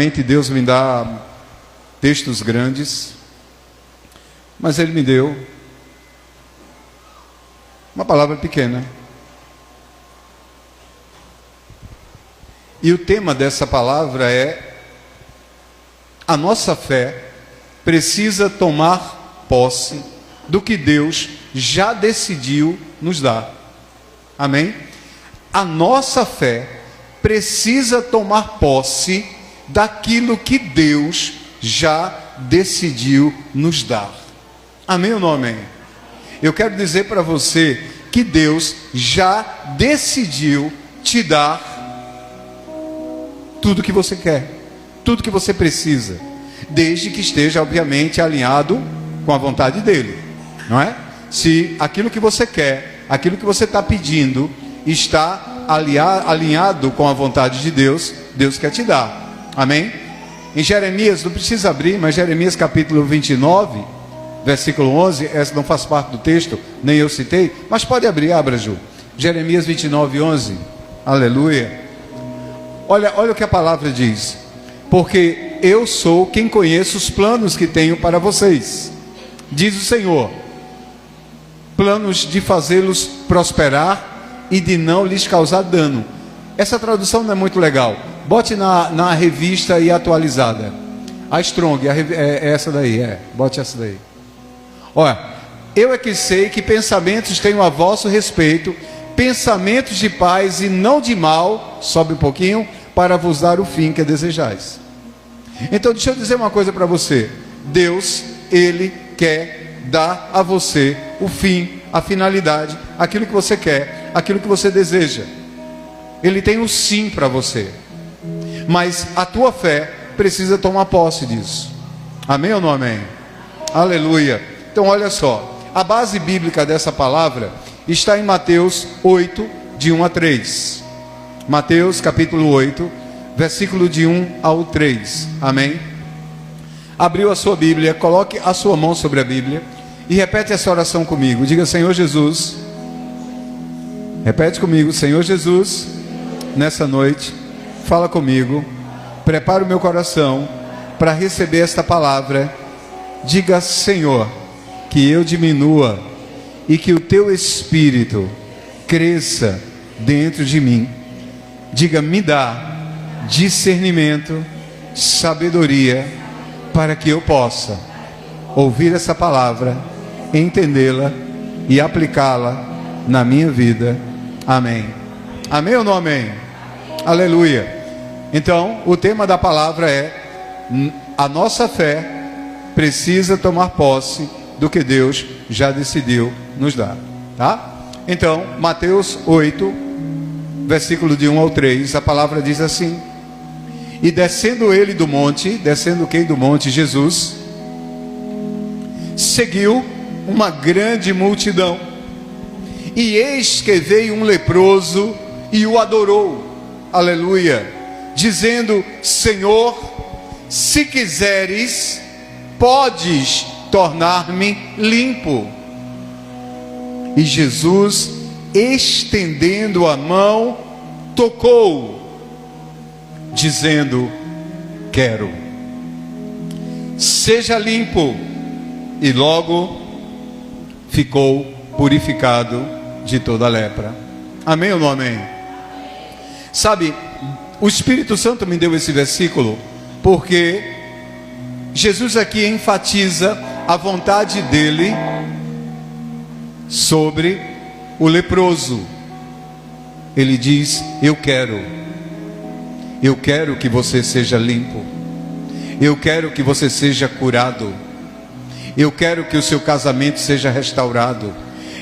Raramente Deus me dá textos grandes, mas Ele me deu uma palavra pequena. E o tema dessa palavra é: a nossa fé precisa tomar posse do que Deus já decidiu nos dar. Amém? A nossa fé precisa tomar posse daquilo que Deus já decidiu nos dar. Amém ou não amém? Eu quero dizer para você que Deus já decidiu te dar tudo que você quer, tudo que você precisa, desde que esteja obviamente alinhado com a vontade dele, não é? Se aquilo que você quer, aquilo que você está pedindo, está alinhado com a vontade de Deus, Deus quer te dar. Amém? Em Jeremias, não precisa abrir, mas Jeremias capítulo 29, versículo 11, essa não faz parte do texto, nem eu citei, mas pode abrir, abra, Ju. Jeremias 29, 11, aleluia. Olha o que a palavra diz: porque eu sou quem conheço os planos que tenho para vocês, diz o Senhor, planos de fazê-los prosperar e de não lhes causar dano. Essa tradução não é muito legal. Bote na revista e atualizada. A Strong, é essa daí, bote essa daí. Olha, eu é que sei que pensamentos tenho a vosso respeito, pensamentos de paz e não de mal, sobe um pouquinho, para vos dar o fim que desejais. Então deixa eu dizer uma coisa para você. Deus, Ele quer dar a você o fim, a finalidade, aquilo que você quer, aquilo que você deseja. Ele tem um sim para você, mas a tua fé precisa tomar posse disso. Amém ou não amém? Aleluia. Então olha só, a base bíblica dessa palavra está em Mateus 8, de 1 a 3. Mateus capítulo 8, versículo de 1 ao 3. Amém? Abriu a sua Bíblia, coloque a sua mão sobre a Bíblia e repete essa oração comigo. Diga: Senhor Jesus, repete comigo: Senhor Jesus, nessa noite, fala comigo, prepara o meu coração para receber esta palavra. Diga: Senhor, que eu diminua e que o teu Espírito cresça dentro de mim. Diga: me dá discernimento, sabedoria, para que eu possa ouvir essa palavra, entendê-la e aplicá-la na minha vida. Amém. Amém ou não amém? Aleluia. Então, o tema da palavra é: a nossa fé precisa tomar posse do que Deus já decidiu nos dar, tá? Então, Mateus 8, versículo de 1 ao 3, a palavra diz assim: e descendo ele do monte, descendo quem do monte? Jesus, seguiu uma grande multidão, e eis que veio um leproso e o adorou, aleluia, dizendo: Senhor, se quiseres, podes tornar-me limpo. E Jesus, estendendo a mão, tocou, dizendo: quero, seja limpo. E logo ficou purificado de toda a lepra. Amém ou não amém? Sabe, o Espírito Santo me deu esse versículo porque Jesus aqui enfatiza a vontade dele sobre o leproso. Ele diz: eu quero que você seja limpo, eu quero que você seja curado, eu quero que o seu casamento seja restaurado,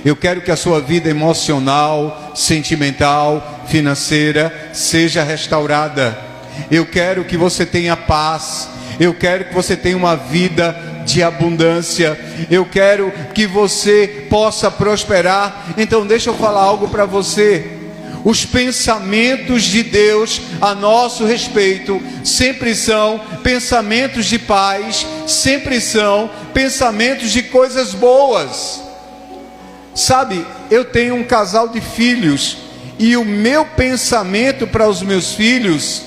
eu quero que a sua vida emocional, sentimental, financeira seja restaurada, eu quero que você tenha paz, eu quero que você tenha uma vida de abundância, eu quero que você possa prosperar. Então deixa eu falar algo para você. Os pensamentos de Deus a nosso respeito sempre são pensamentos de paz, sempre são pensamentos de coisas boas. Sabe, eu tenho um casal de filhos e o meu pensamento para os meus filhos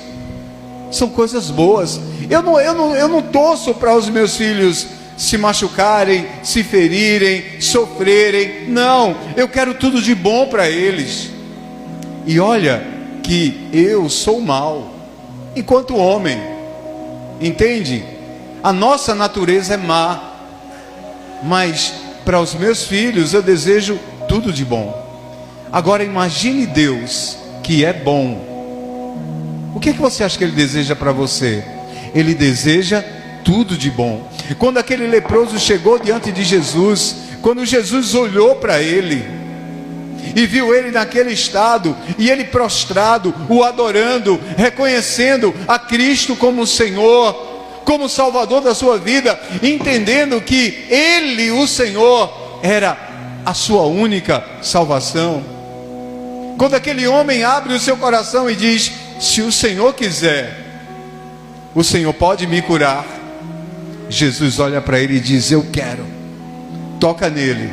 São coisas boas. Eu não torço para os meus filhos se machucarem, se ferirem, sofrerem. Não, eu quero tudo de bom para eles. E olha que eu sou mau enquanto homem, entende? A nossa natureza é má, mas para os meus filhos eu desejo tudo de bom. Agora imagine Deus, que é bom. O que você acha que Ele deseja para você? Ele deseja tudo de bom. Quando aquele leproso chegou diante de Jesus, quando Jesus olhou para ele e viu ele naquele estado, e ele prostrado, o adorando, reconhecendo a Cristo como Senhor, como Salvador da sua vida, entendendo que Ele, o Senhor, era a sua única salvação. Quando aquele homem abre o seu coração e diz: se o Senhor quiser, o Senhor pode me curar. Jesus olha para ele e diz: eu quero. Toca nele,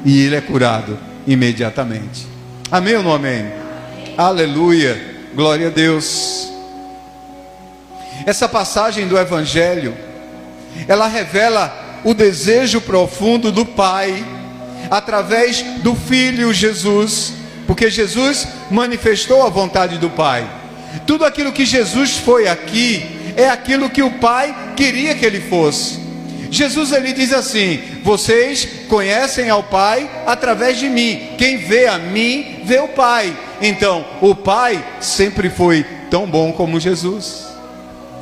e ele é curado imediatamente. Amém ou não amém? Aleluia, glória a Deus. Essa passagem do Evangelho, ela revela o desejo profundo do Pai, através do Filho Jesus, porque Jesus manifestou a vontade do Pai. Tudo aquilo que Jesus foi aqui, é aquilo que o Pai queria que Ele fosse. Jesus, Ele diz assim: vocês conhecem ao Pai através de mim. Quem vê a mim, vê o Pai. Então, o Pai sempre foi tão bom como Jesus.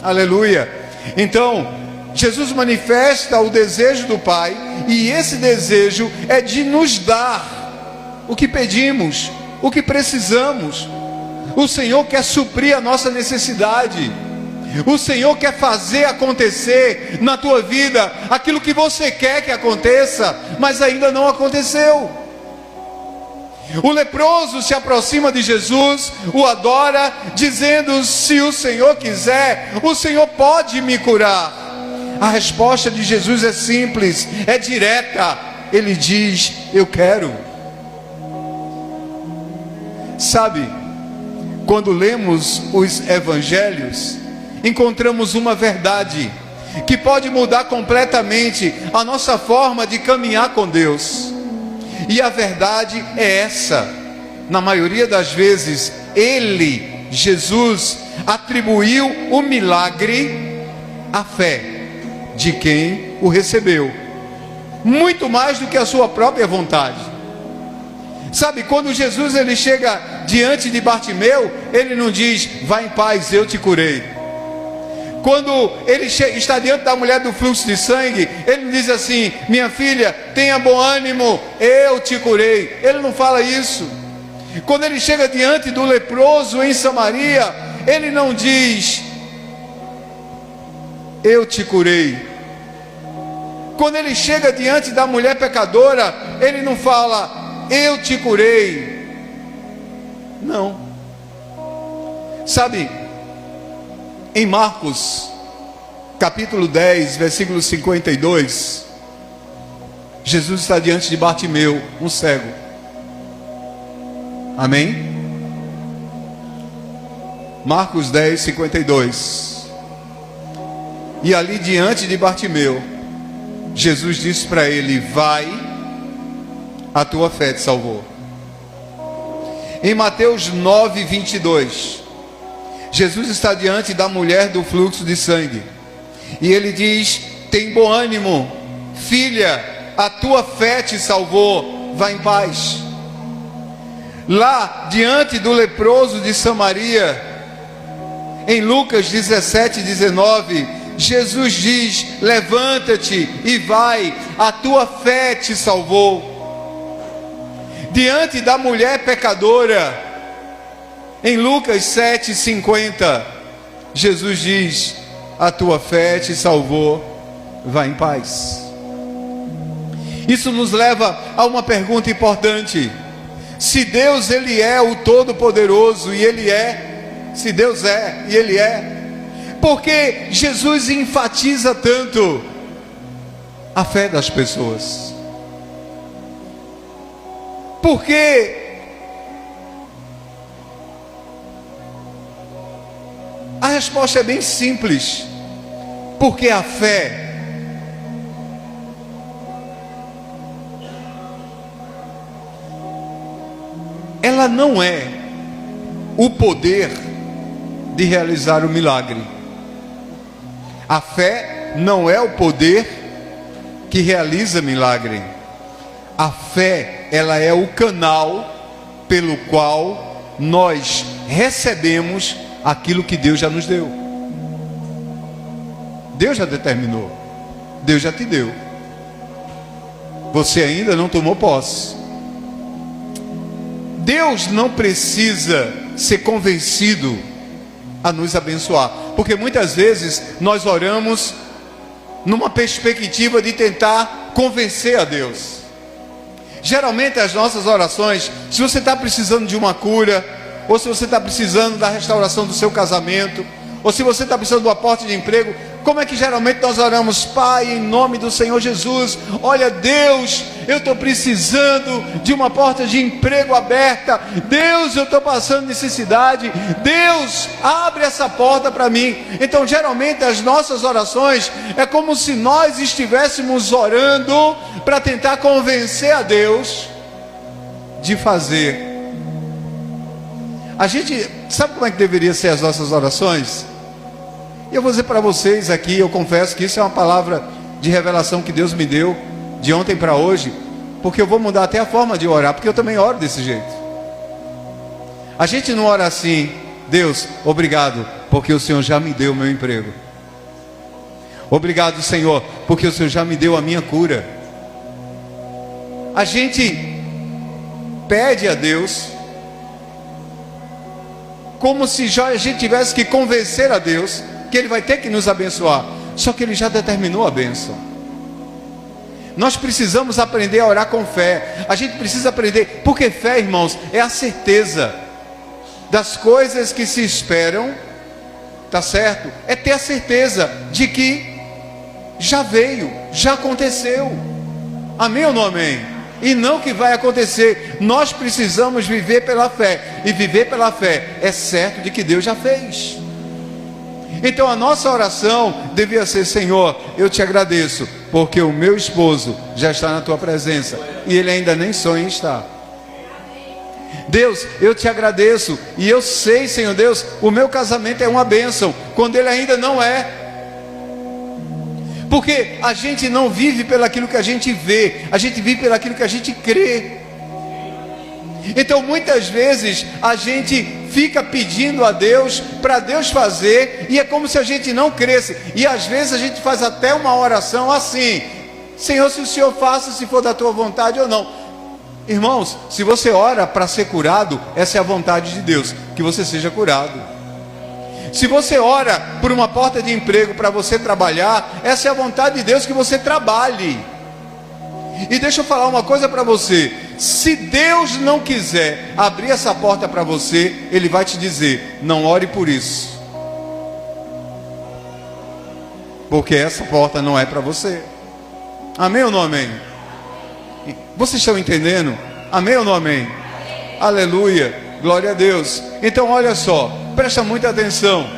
Aleluia. Então, Jesus manifesta o desejo do Pai, e esse desejo é de nos dar o que pedimos, o que precisamos. O Senhor quer suprir a nossa necessidade. O Senhor quer fazer acontecer na tua vida aquilo que você quer que aconteça, mas ainda não aconteceu. O leproso se aproxima de Jesus, o adora, dizendo: se o Senhor quiser, o Senhor pode me curar. A resposta de Jesus é simples, é direta. Ele diz: eu quero. Sabe, quando lemos os evangelhos, encontramos uma verdade que pode mudar completamente a nossa forma de caminhar com Deus. E a verdade é essa: na maioria das vezes, Ele, Jesus, atribuiu o milagre à fé de quem o recebeu, muito mais do que a sua própria vontade. Sabe, quando Jesus ele chega diante de Bartimeu, ele não diz: vá em paz, eu te curei. Quando ele está diante da mulher do fluxo de sangue, ele não diz assim: minha filha, tenha bom ânimo, eu te curei. Ele não fala isso. Quando ele chega diante do leproso em Samaria, ele não diz: eu te curei. Quando ele chega diante da mulher pecadora, ele não fala: eu te curei. Não. Sabe, em Marcos, capítulo 10, versículo 52, Jesus está diante de Bartimeu, um cego. Amém? Marcos 10, 52. E ali diante de Bartimeu, Jesus disse para ele: vai, a tua fé te salvou. Em Mateus 9, 22, Jesus está diante da mulher do fluxo de sangue, e ele diz: tem bom ânimo, filha, a tua fé te salvou, vá em paz. Lá diante do leproso de Samaria, em Lucas 17, 19, Jesus diz: levanta-te e vai, a tua fé te salvou. Diante da mulher pecadora, em Lucas 7,50, Jesus diz: a tua fé te salvou, vá em paz. Isso nos leva a uma pergunta importante: se Deus ele é o Todo-Poderoso, e Ele é, se Deus é e Ele é, por que Jesus enfatiza tanto a fé das pessoas? Porque a resposta é bem simples. Porque a fé ela não é o poder de realizar o milagre. A fé não é o poder que realiza milagre. A fé, ela é o canal pelo qual nós recebemos aquilo que Deus já nos deu. Deus já determinou. Deus já te deu. Você ainda não tomou posse. Deus não precisa ser convencido a nos abençoar, porque muitas vezes nós oramos numa perspectiva de tentar convencer a Deus. Geralmente as nossas orações, se você está precisando de uma cura, ou se você está precisando da restauração do seu casamento, ou se você está precisando de uma porta de emprego, como é que geralmente nós oramos? Pai, em nome do Senhor Jesus, olha Deus, eu estou precisando de uma porta de emprego aberta. Deus, eu estou passando necessidade. Deus, abre essa porta para mim. Então geralmente as nossas orações é como se nós estivéssemos orando para tentar convencer a Deus de fazer. A gente, sabe como é que deveria ser as nossas orações? E eu vou dizer para vocês aqui, eu confesso que isso é uma palavra de revelação que Deus me deu de ontem para hoje, porque eu vou mudar até a forma de orar, porque eu também oro desse jeito. A gente não ora assim: Deus, obrigado, porque o Senhor já me deu o meu emprego. Obrigado, Senhor, porque o Senhor já me deu a minha cura. A gente pede a Deus como se já a gente tivesse que convencer a Deus que Ele vai ter que nos abençoar. Só que Ele já determinou a bênção. Nós precisamos aprender a orar com fé. A gente precisa aprender, porque fé, irmãos, é a certeza das coisas que se esperam, tá certo? É ter a certeza de que já veio, já aconteceu. Amém ou não amém? E não que vai acontecer. Nós precisamos viver pela fé. E viver pela fé é certo de que Deus já fez. Então a nossa oração devia ser: Senhor, eu te agradeço, porque o meu esposo já está na tua presença e ele ainda nem sonha em estar. Deus, eu te agradeço, e eu sei, Senhor Deus, o meu casamento é uma bênção, quando ele ainda não é. Porque a gente não vive pelaquilo que a gente vê, a gente vive pelaquilo que a gente crê. Então muitas vezes a gente fica pedindo a Deus para Deus fazer, e é como se a gente não cresce. E às vezes a gente faz até uma oração assim: Senhor, se o Senhor faça, se for da tua vontade ou não. Irmãos, se você ora para ser curado, essa é a vontade de Deus, que você seja curado. Se você ora por uma porta de emprego para você trabalhar, essa é a vontade de Deus, que você trabalhe. E deixa eu falar uma coisa para você: se Deus não quiser abrir essa porta para você, Ele vai te dizer: não ore por isso, porque essa porta não é para você. Amém ou não amém? Vocês estão entendendo? Amém ou não amém? Aleluia, glória a Deus. Então olha só, presta muita atenção.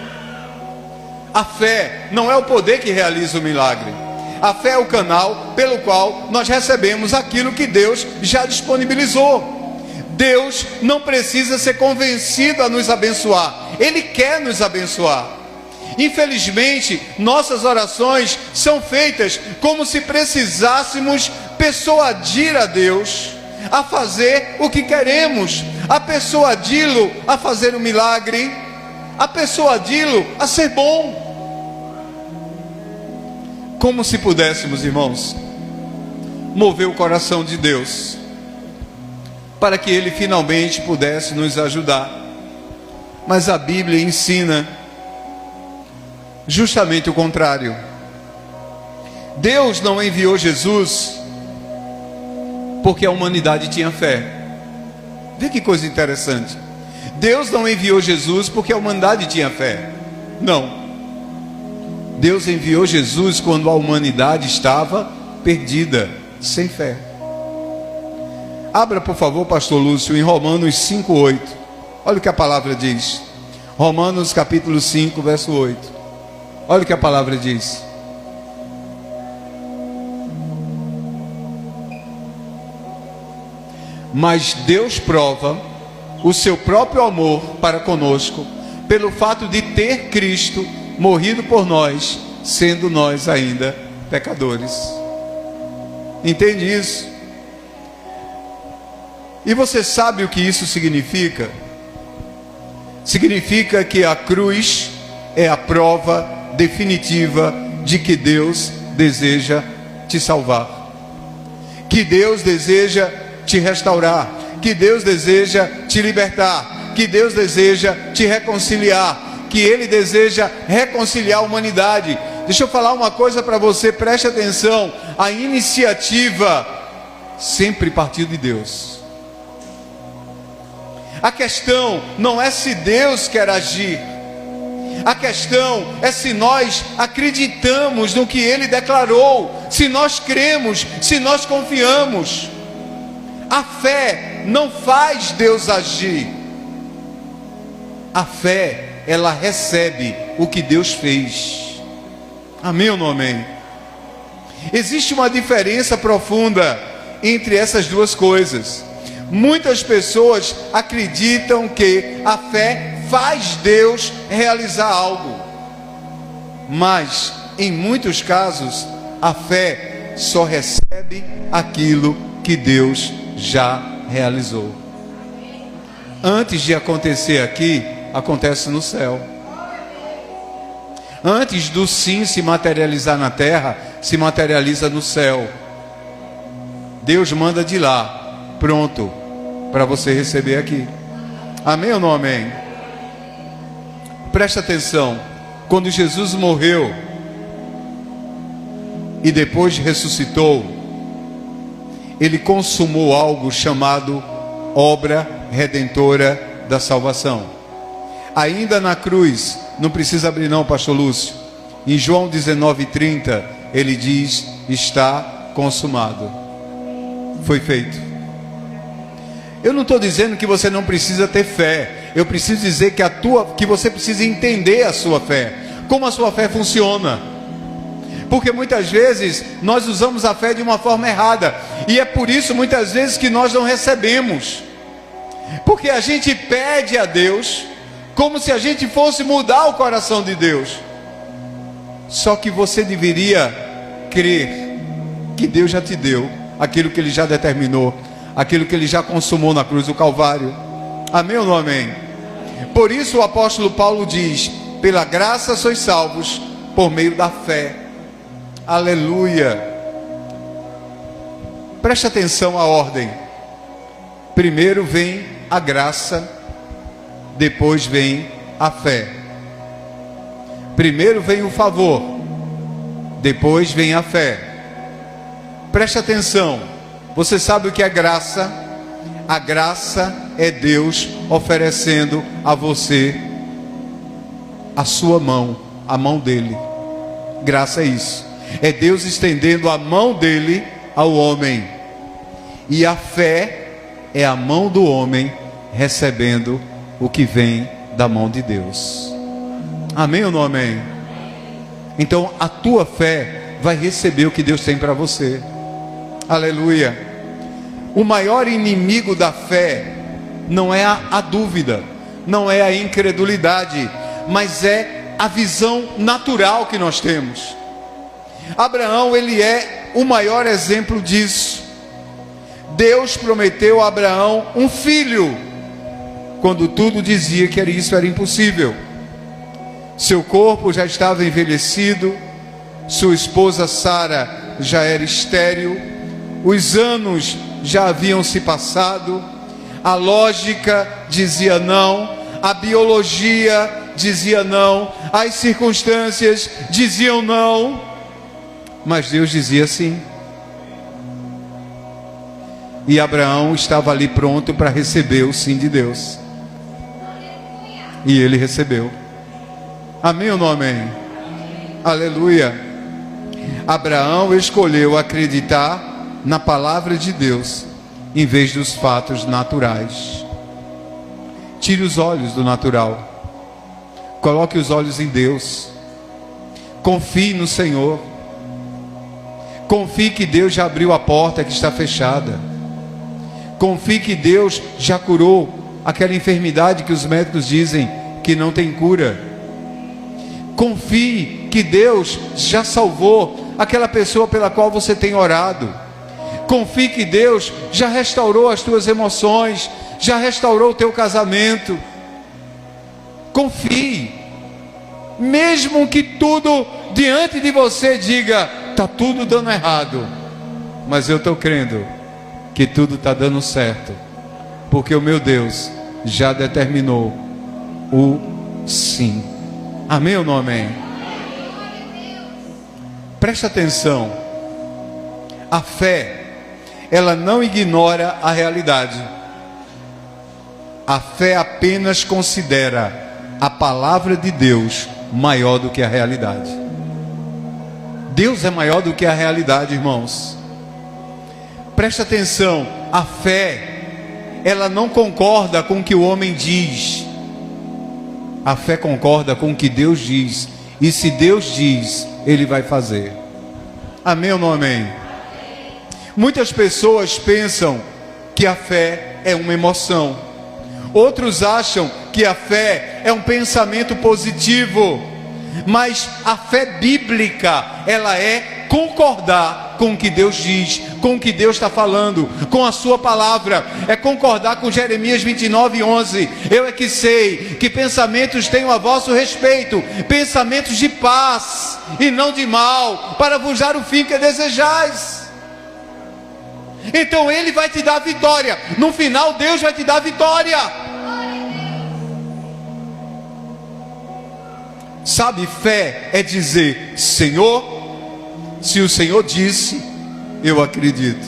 A fé não é o poder que realiza o milagre. A fé é o canal pelo qual nós recebemos aquilo que Deus já disponibilizou. Deus não precisa ser convencido a nos abençoar. Ele quer nos abençoar. Infelizmente, nossas orações são feitas como se precisássemos persuadir a Deus a fazer o que queremos, a persuadi-lo a fazer um milagre, a persuadi-lo a ser bom. Como se pudéssemos, irmãos, mover o coração de Deus para que Ele finalmente pudesse nos ajudar. Mas a Bíblia ensina justamente o contrário. Deus não enviou Jesus porque a humanidade tinha fé. Vê que coisa interessante. Deus não enviou Jesus porque a humanidade tinha fé. Não. Deus enviou Jesus quando a humanidade estava perdida, sem fé. Abra, por favor, pastor Lúcio, em Romanos 5:8. Olha o que a palavra diz: Romanos capítulo 5, verso 8. Olha o que a palavra diz. Mas Deus prova o seu próprio amor para conosco, pelo fato de ter Cristo morrido por nós, sendo nós ainda pecadores. Entende isso? E você sabe o que isso significa? Significa que a cruz é a prova definitiva de que Deus deseja te salvar, que Deus deseja te restaurar, que Deus deseja te libertar, que Deus deseja te reconciliar, que Ele deseja reconciliar a humanidade. Deixa eu falar uma coisa para você, preste atenção: a iniciativa sempre partiu de Deus. A questão não é se Deus quer agir, a questão é se nós acreditamos no que Ele declarou, se nós cremos, se nós confiamos. A fé não faz Deus agir, a fé, ela recebe o que Deus fez. Amém ou não amém? Existe uma diferença profunda entre essas duas coisas. Muitas pessoas acreditam que a fé faz Deus realizar algo, mas em muitos casos a fé só recebe aquilo que Deus já realizou. Antes de acontecer aqui, acontece no céu. Antes do sim se materializar na terra, se materializa no céu. Deus manda de lá, pronto, para você receber aqui. Amém ou não amém? Presta atenção. Quando Jesus morreu e depois ressuscitou, Ele consumou algo chamado obra redentora da salvação. Ainda na cruz, não precisa abrir não, pastor Lúcio, em João 19:30, Ele diz: está consumado, foi feito. Eu não estou dizendo que você não precisa ter fé, eu preciso dizer que você precisa entender a sua fé, como a sua fé funciona. Porque muitas vezes nós usamos a fé de uma forma errada, e é por isso muitas vezes que nós não recebemos, porque a gente pede a Deus como se a gente fosse mudar o coração de Deus. Só que você deveria crer que Deus já te deu aquilo que Ele já determinou, aquilo que Ele já consumou na cruz do Calvário. Amém ou não amém? Por isso o apóstolo Paulo diz: pela graça sois salvos por meio da fé. Aleluia. Preste atenção à ordem. Primeiro vem a graça, depois vem a fé. Primeiro vem o favor, depois vem a fé. Preste atenção. Você sabe o que é graça? A graça é Deus oferecendo a você a sua mão, a mão dele. Graça é isso. É Deus estendendo a mão dele ao homem. E a fé é a mão do homem recebendo o que vem da mão de Deus. Amém ou não amém? Então a tua fé vai receber o que Deus tem para você. Aleluia. O maior inimigo da fé não é a dúvida, não é a incredulidade, mas é a visão natural que nós temos. Abraão, ele é o maior exemplo disso. Deus prometeu a Abraão um filho, quando tudo dizia que isso era impossível. Seu corpo já estava envelhecido, sua esposa Sara já era estéril, os anos já haviam se passado, a lógica dizia não, a biologia dizia não, as circunstâncias diziam não, mas Deus dizia sim. E Abraão estava ali pronto para receber o sim de Deus. E ele recebeu. Amém ou não amém? Aleluia. Abraão escolheu acreditar na palavra de Deus em vez dos fatos naturais. Tire os olhos do natural. Coloque os olhos em Deus. Confie no Senhor. Confie que Deus já abriu a porta que está fechada. Confie que Deus já curou aquela enfermidade que os médicos dizem que não tem cura. Confie que Deus já salvou aquela pessoa pela qual você tem orado. Confie que Deus já restaurou as tuas emoções, já restaurou o teu casamento. Confie. Mesmo que tudo diante de você diga, está tudo dando errado, mas eu estou crendo que tudo está dando certo, porque o meu Deus já determinou o sim. Amém ou não amém? Presta atenção. A fé, ela não ignora a realidade. A fé apenas considera a palavra de Deus maior do que a realidade. Deus é maior do que a realidade, irmãos. Presta atenção. A fé, ela não concorda com o que o homem diz. A fé concorda com o que Deus diz. E se Deus diz, Ele vai fazer. Amém ou não amém? Muitas pessoas pensam que a fé é uma emoção. Outros acham que a fé é um pensamento positivo. Mas a fé bíblica, ela é concordar com o que Deus diz, com o que Deus está falando, com a sua palavra. É concordar com Jeremias 29:11. Eu é que sei que pensamentos tenho a vosso respeito, pensamentos de paz e não de mal, para vos dar o fim que desejais. Então Ele vai te dar vitória. No final Deus vai te dar vitória. Sabe, fé é dizer, Senhor, se o Senhor disse, eu acredito.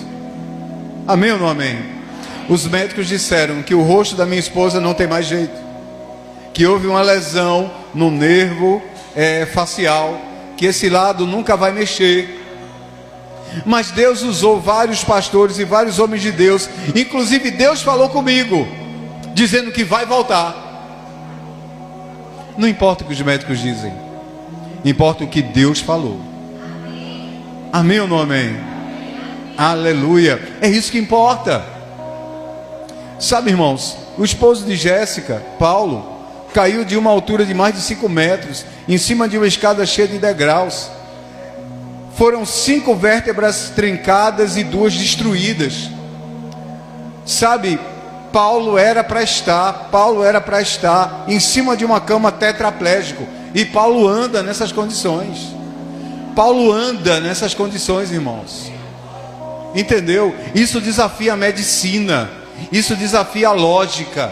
Amém ou não amém? Os médicos disseram que o rosto da minha esposa não tem mais jeito, que houve uma lesão no nervo facial, que esse lado nunca vai mexer. Mas Deus usou vários pastores e vários homens de Deus, inclusive Deus falou comigo, dizendo que vai voltar. Não importa o que os médicos dizem, importa o que Deus falou. Amém ou não amém? Aleluia. É isso que importa. Sabe, irmãos, o esposo de Jéssica, Paulo, caiu de uma altura de mais de 5 metros, em cima de uma escada cheia de degraus. Foram 5 vértebras trincadas e 2 destruídas. Sabe, Paulo era para estar em cima de uma cama tetraplégico. E Paulo anda nessas condições. Irmãos. Entendeu? Isso desafia a medicina. Isso desafia a lógica.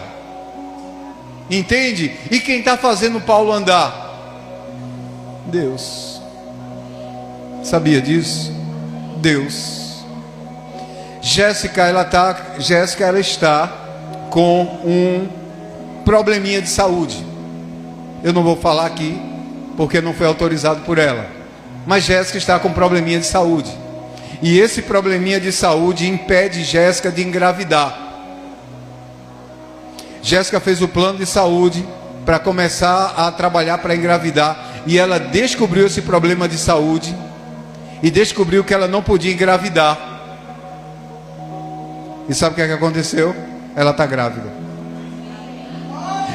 Entende? E quem está fazendo Paulo andar? Deus. Sabia disso? Deus. Jéssica, ela está com um probleminha de saúde. Eu não vou falar aqui, porque não foi autorizado por ela. Mas Jéssica está com um probleminha de saúde. E esse probleminha de saúde impede Jéssica de engravidar. Jéssica fez o plano de saúde para começar a trabalhar para engravidar. E ela descobriu esse problema de saúde. E descobriu que ela não podia engravidar. E sabe o que é que aconteceu? Ela está grávida.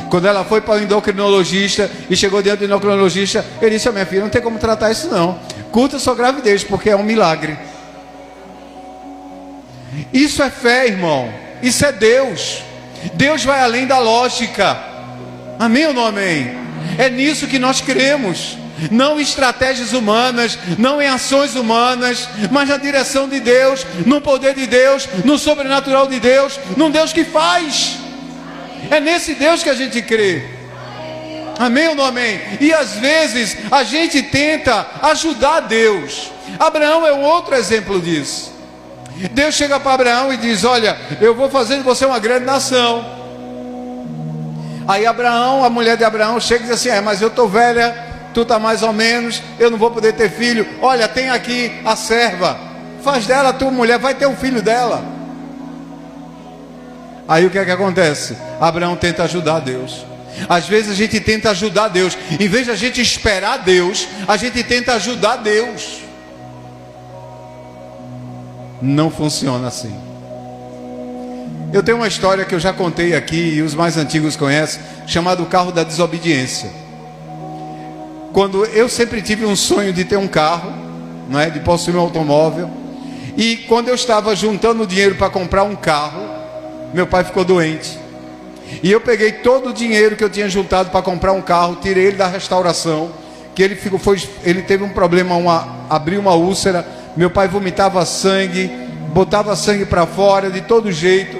Quando ela foi para o endocrinologista e chegou diante do endocrinologista, ele disse: minha filha, não tem como tratar isso não. Curta sua gravidez, porque é um milagre. Isso é fé, irmão. Isso é Deus. Deus vai além da lógica. Amém ou não amém? É nisso que nós cremos. Não em estratégias humanas, não em ações humanas, mas na direção de Deus, no poder de Deus, no sobrenatural de Deus, num Deus que faz. É nesse Deus que a gente crê. Amém ou não amém? E às vezes a gente tenta ajudar Deus. Abraão é um outro exemplo disso. Deus chega para Abraão e diz: olha, eu vou fazer de você uma grande nação. Aí Abraão, a mulher de Abraão chega e diz assim: mas eu estou velha, tu está mais ou menos, eu não vou poder ter filho. Olha, tem aqui a serva, faz dela a tua mulher, vai ter um filho dela. Aí o que é que acontece? Abraão tenta ajudar Deus. Às vezes a gente tenta ajudar Deus. Em vez de a gente esperar Deus, a gente tenta ajudar Deus. Não funciona assim. Eu tenho uma história que eu já contei aqui, e os mais antigos conhecem, chamado o carro da desobediência. Quando eu sempre tive um sonho de ter um carro, não é? De possuir um automóvel. E quando eu estava juntando dinheiro para comprar um carro, meu pai ficou doente. E eu peguei todo o dinheiro que eu tinha juntado para comprar um carro, tirei ele da restauração, que ele teve um problema, abriu uma úlcera. Meu pai vomitava sangue, botava sangue para fora de todo jeito.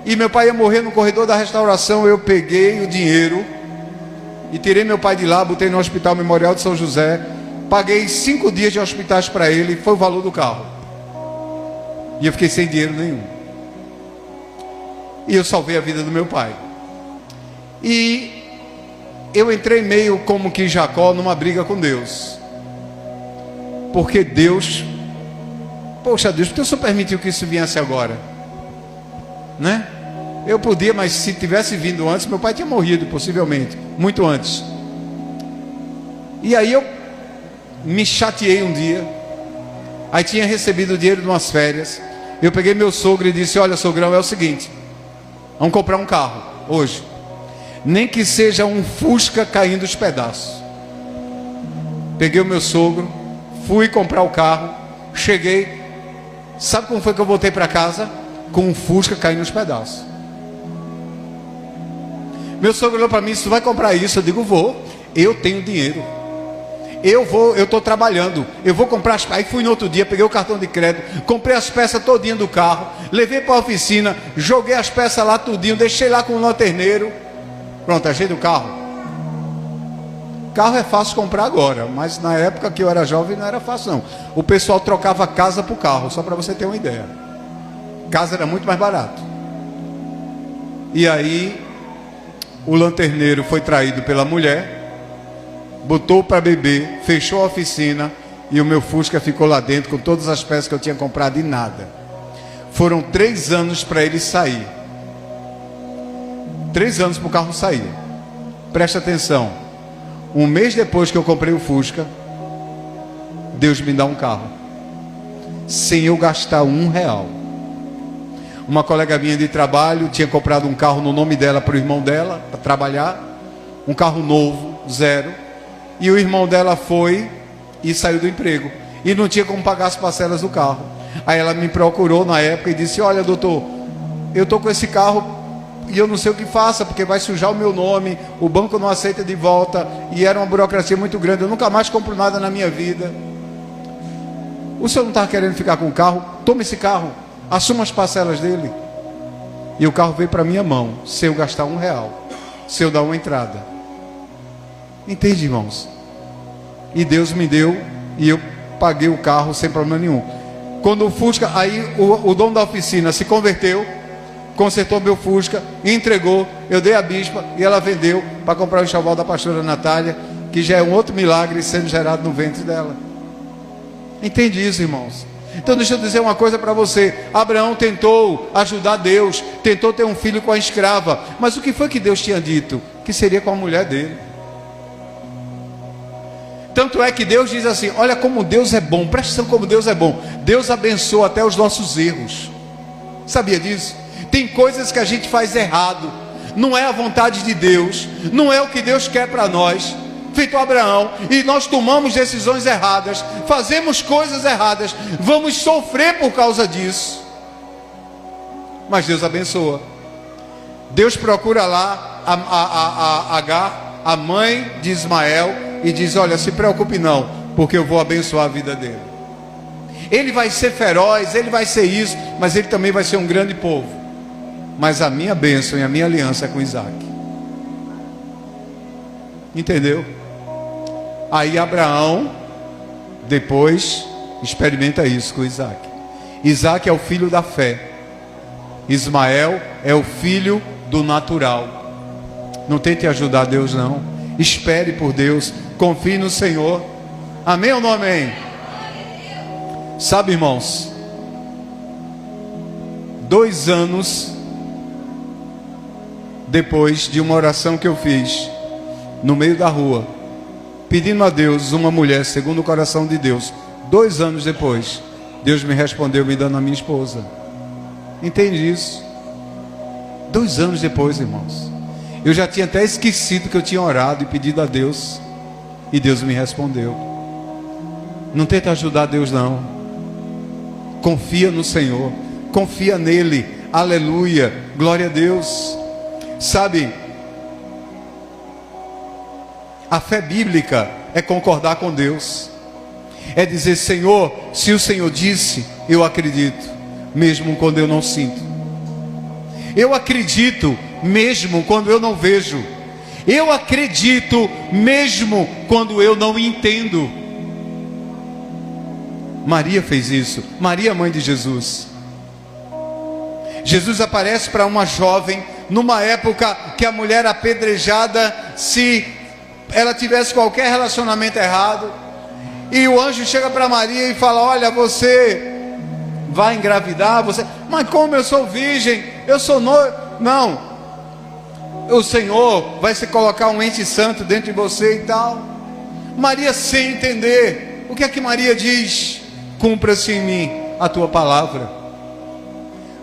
E meu pai ia morrer no corredor da restauração. Eu peguei o dinheiro e tirei meu pai de lá, botei no Hospital Memorial de São José. Paguei 5 dias de hospitais para ele, foi o valor do carro. E eu fiquei sem dinheiro nenhum. E eu salvei a vida do meu pai. E eu entrei meio como que Jacó numa briga com Deus. Porque Deus... Poxa Deus, por que o Senhor permitiu que isso viesse agora? Né? Eu podia, mas se tivesse vindo antes, meu pai tinha morrido, possivelmente. Muito antes. E aí eu me chateei um dia. Aí tinha recebido o dinheiro de umas férias. Eu peguei meu sogro e disse: olha, sogrão, é o seguinte, vamos comprar um carro hoje, nem que seja um Fusca caindo os pedaços. Peguei o meu sogro, fui comprar o carro. Cheguei, sabe como foi que eu voltei para casa? Com um Fusca caindo os pedaços. Meu sogro olhou para mim e disse: tu vai comprar isso? Eu digo: vou, eu tenho dinheiro, eu estou trabalhando, eu vou comprar as peças. Aí fui no outro dia, peguei o cartão de crédito, comprei as peças todinhas do carro, levei para a oficina, joguei as peças lá tudinho, deixei lá com o lanterneiro. Pronto, achei do carro. Carro é fácil comprar agora, mas na época que eu era jovem não era fácil não. O pessoal trocava casa por carro, só para você ter uma ideia. Casa era muito mais barato. E aí o lanterneiro foi traído pela mulher, botou para beber, fechou a oficina, e o meu Fusca ficou lá dentro com todas as peças que eu tinha comprado e nada. Foram 3 anos para ele sair. 3 anos para o carro sair. Presta atenção. 1 mês depois que eu comprei o Fusca, Deus me dá um carro, sem eu gastar R$1. Uma colega minha de trabalho tinha comprado um carro no nome dela para o irmão dela, para trabalhar. Um carro novo, 0. E o irmão dela foi e saiu do emprego. E não tinha como pagar as parcelas do carro. Aí ela me procurou na época e disse: olha, doutor, eu estou com esse carro e eu não sei o que faça, porque vai sujar o meu nome, o banco não aceita de volta, e era uma burocracia muito grande, eu nunca mais compro nada na minha vida. O senhor não está querendo ficar com o carro? Toma esse carro, assuma as parcelas dele. E o carro veio para minha mão, sem eu gastar R$1, sem eu dar uma entrada. Entende, irmãos? E Deus me deu, e eu paguei o carro sem problema nenhum. Quando o Fusca, aí o dono da oficina se converteu, consertou meu Fusca, entregou, eu dei a bispa e ela vendeu para comprar o enxoval da pastora Natália, que já é um outro milagre sendo gerado no ventre dela. Entende isso, irmãos? Então deixa eu dizer uma coisa para você. Abraão tentou ajudar Deus, tentou ter um filho com a escrava, mas o que foi que Deus tinha dito? Que seria com a mulher dele. Tanto é que Deus diz assim: olha como Deus é bom, presta atenção como Deus é bom. Deus abençoa até os nossos erros. Sabia disso? Tem coisas que a gente faz errado, não é a vontade de Deus, não é o que Deus quer para nós, feito Abraão, e nós tomamos decisões erradas, fazemos coisas erradas, vamos sofrer por causa disso, mas Deus abençoa. Deus procura lá a Agar, a mãe de Ismael, e diz: olha, se preocupe não, porque eu vou abençoar a vida dele. Ele vai ser feroz, ele vai ser isso, mas ele também vai ser um grande povo. Mas a minha bênção e a minha aliança é com Isaac. Entendeu? Aí Abraão depois experimenta isso com Isaac. Isaac é o filho da fé, Ismael é o filho do natural. Não tente ajudar Deus não, espere por Deus, confie no Senhor. Amém ou não amém? Sabe, irmãos, 2 anos depois de uma oração que eu fiz no meio da rua, pedindo a Deus uma mulher segundo o coração de Deus, 2 anos depois, Deus me respondeu me dando a minha esposa. Entende isso? 2 anos depois, irmãos, eu já tinha até esquecido que eu tinha orado e pedido a Deus, e Deus me respondeu. Não tenta ajudar Deus não, confia no Senhor, confia nele, aleluia, glória a Deus. Sabe, a fé bíblica é concordar com Deus, é dizer: Senhor, se o Senhor disse, eu acredito, mesmo quando eu não sinto. Eu acredito mesmo quando eu não vejo. Eu acredito mesmo quando eu não entendo. Maria fez isso. Maria, mãe de Jesus. Jesus aparece para uma jovem numa época que a mulher apedrejada se ela tivesse qualquer relacionamento errado. E o anjo chega para Maria e fala: olha, você vai engravidar, você... Mas como eu sou virgem, eu sou noivo. Não, o Senhor vai se colocar um ente santo dentro de você e tal. Maria, sem entender, o que é que Maria diz? Cumpra-se em mim a tua palavra.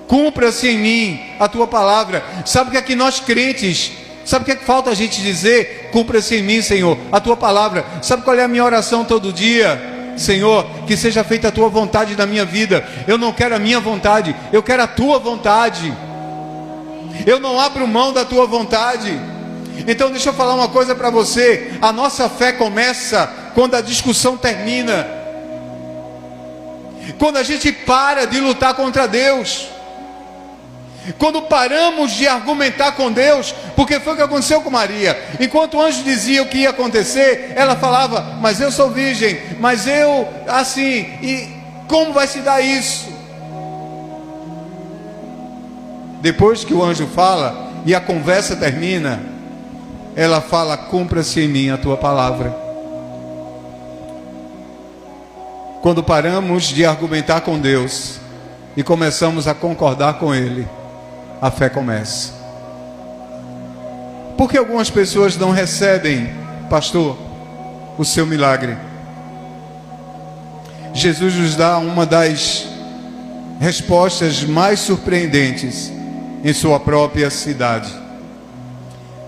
Cumpra-se em mim a tua palavra. Sabe o que é que nós crentes, sabe o que é que falta a gente dizer? Cumpra-se em mim, Senhor, a tua palavra. Sabe qual é a minha oração todo dia? Senhor, que seja feita a tua vontade na minha vida. Eu não quero a minha vontade, eu quero a tua vontade. Eu não abro mão da tua vontade. Então deixa eu falar uma coisa para você. A nossa fé começa quando a discussão termina, quando a gente para de lutar contra Deus, quando paramos de argumentar com Deus. Porque foi o que aconteceu com Maria. Enquanto o anjo dizia o que ia acontecer, ela falava: mas eu sou virgem, mas eu assim, e como vai se dar isso? Depois que o anjo fala e a conversa termina, ela fala: cumpra-se em mim a tua palavra. Quando paramos de argumentar com Deus e começamos a concordar com Ele, a fé começa. Por que algumas pessoas não recebem, pastor, o seu milagre? Jesus nos dá uma das respostas mais surpreendentes em sua própria cidade.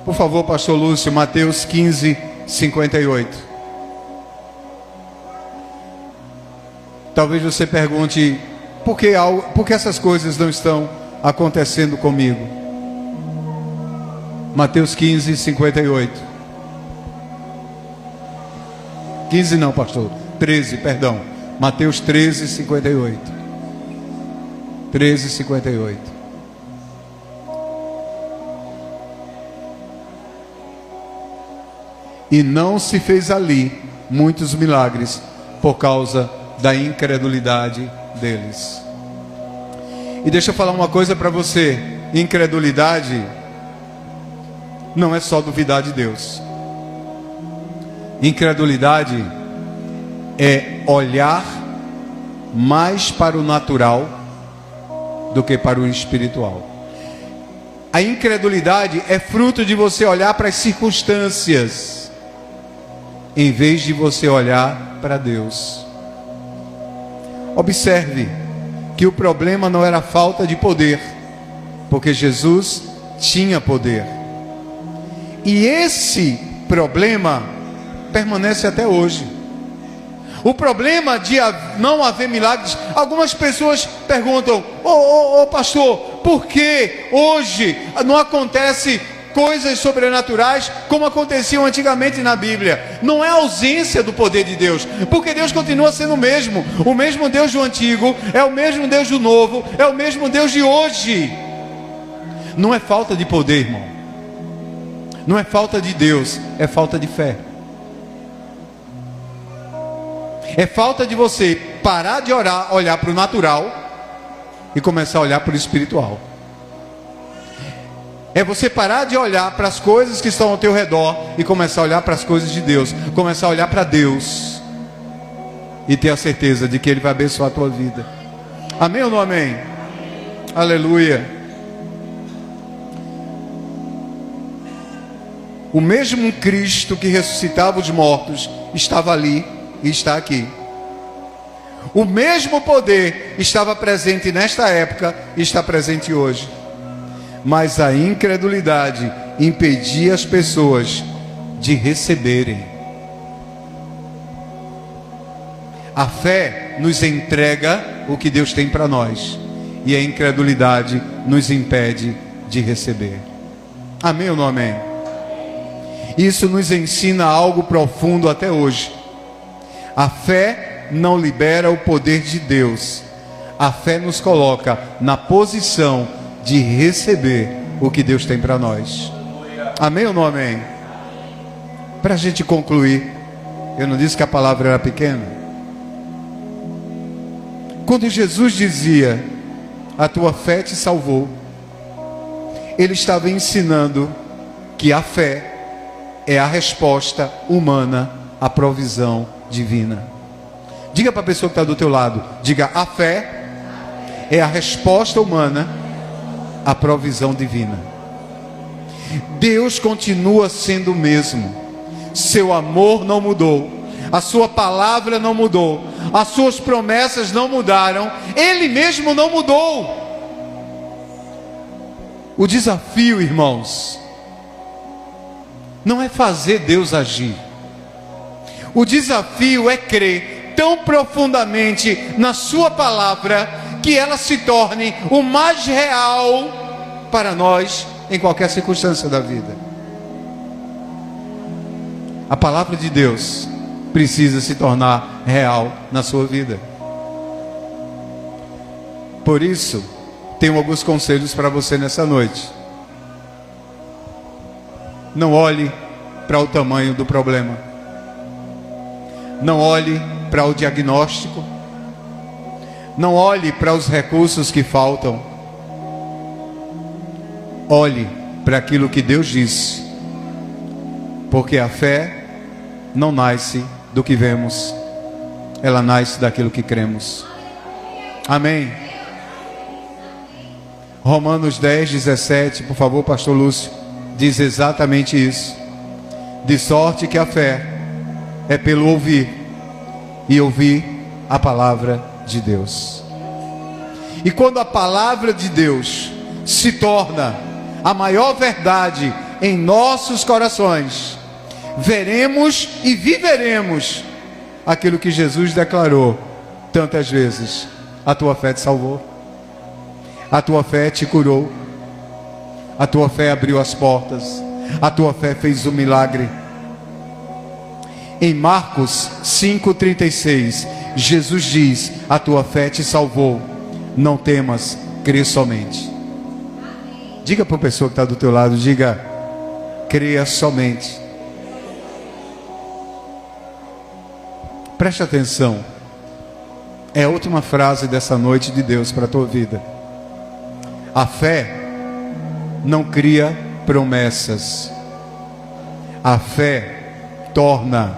Por favor, pastor Lúcio, Mateus 15, 58. Talvez você pergunte: por que essas coisas não estão acontecendo comigo? Mateus 15, 58. 15 não, pastor, 13, perdão. Mateus 13, 58. 13, 58. E não se fez ali muitos milagres por causa da incredulidade deles. E deixa eu falar uma coisa para você: incredulidade não é só duvidar de Deus. Incredulidade é olhar mais para o natural do que para o espiritual. A incredulidade é fruto de você olhar para as circunstâncias em vez de você olhar para Deus. Observe que o problema não era a falta de poder, porque Jesus tinha poder. E esse problema permanece até hoje. O problema de não haver milagres. Algumas pessoas perguntam: ô pastor, por que hoje não acontece coisas sobrenaturais como aconteciam antigamente na Bíblia? Não é a ausência do poder de Deus, porque Deus continua sendo o mesmo Deus do antigo, é o mesmo Deus do novo, é o mesmo Deus de hoje. Não é falta de poder, irmão, não é falta de Deus, é falta de fé. É falta de você parar de orar, olhar para o natural e começar a olhar para o espiritual. É você parar de olhar para as coisas que estão ao teu redor e começar a olhar para as coisas de Deus. Começar a olhar para Deus e ter a certeza de que Ele vai abençoar a tua vida. Amém ou não amém? Aleluia. O mesmo Cristo que ressuscitava os mortos estava ali e está aqui. O mesmo poder estava presente nesta época e está presente hoje. Mas a incredulidade impedia as pessoas de receberem. A fé nos entrega o que Deus tem para nós, e a incredulidade nos impede de receber. Amém ou não amém? Isso nos ensina algo profundo até hoje. A fé não libera o poder de Deus. A fé nos coloca na posição de receber o que Deus tem para nós. Amém ou não amém? Para a gente concluir, eu não disse que a palavra era pequena. Quando Jesus dizia, a tua fé te salvou, Ele estava ensinando que a fé é a resposta humana à provisão divina. Diga para a pessoa que está do teu lado, diga, a fé é a resposta humana à provisão divina. Deus continua sendo o mesmo. Seu amor não mudou, a sua palavra não mudou, as suas promessas não mudaram, Ele mesmo não mudou. O desafio, irmãos, não é fazer Deus agir. O desafio é crer tão profundamente na sua palavra que ela se torne o mais real para nós em qualquer circunstância da vida. A palavra de Deus precisa se tornar real na sua vida. Por isso, tenho alguns conselhos para você nessa noite. Não olhe para o tamanho do problema. Não olhe para o diagnóstico. Não olhe para os recursos que faltam. Olhe para aquilo que Deus disse. Porque a fé não nasce do que vemos, ela nasce daquilo que cremos. Amém? Romanos 10, 17, por favor, pastor Lúcio, diz exatamente isso. De sorte que a fé é pelo ouvir, e ouvir a palavra de Deus. E quando a palavra de Deus se torna a maior verdade em nossos corações, veremos e viveremos aquilo que Jesus declarou tantas vezes: a tua fé te salvou, a tua fé te curou, a tua fé abriu as portas, a tua fé fez um milagre. Em Marcos 5,36, Jesus diz: a tua fé te salvou, não temas, crê somente. Diga para a pessoa que está do teu lado, diga, creia somente. Preste atenção, é a última frase dessa noite de Deus para a tua vida. A fé não cria promessas. A fé torna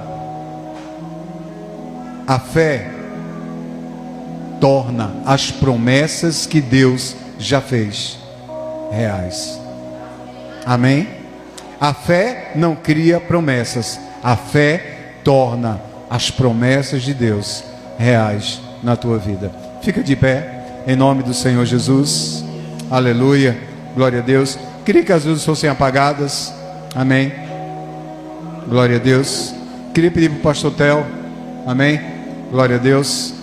as promessas que Deus já fez reais. Amém? A fé não cria promessas. A fé torna as promessas de Deus reais na tua vida. Fica de pé, em nome do Senhor Jesus. Aleluia, glória a Deus. Queria que as luzes fossem apagadas. Amém, glória a Deus. Queria pedir para o pastor Theo, amém, glória a Deus,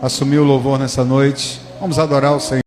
assumir o louvor nessa noite. Vamos adorar o Senhor.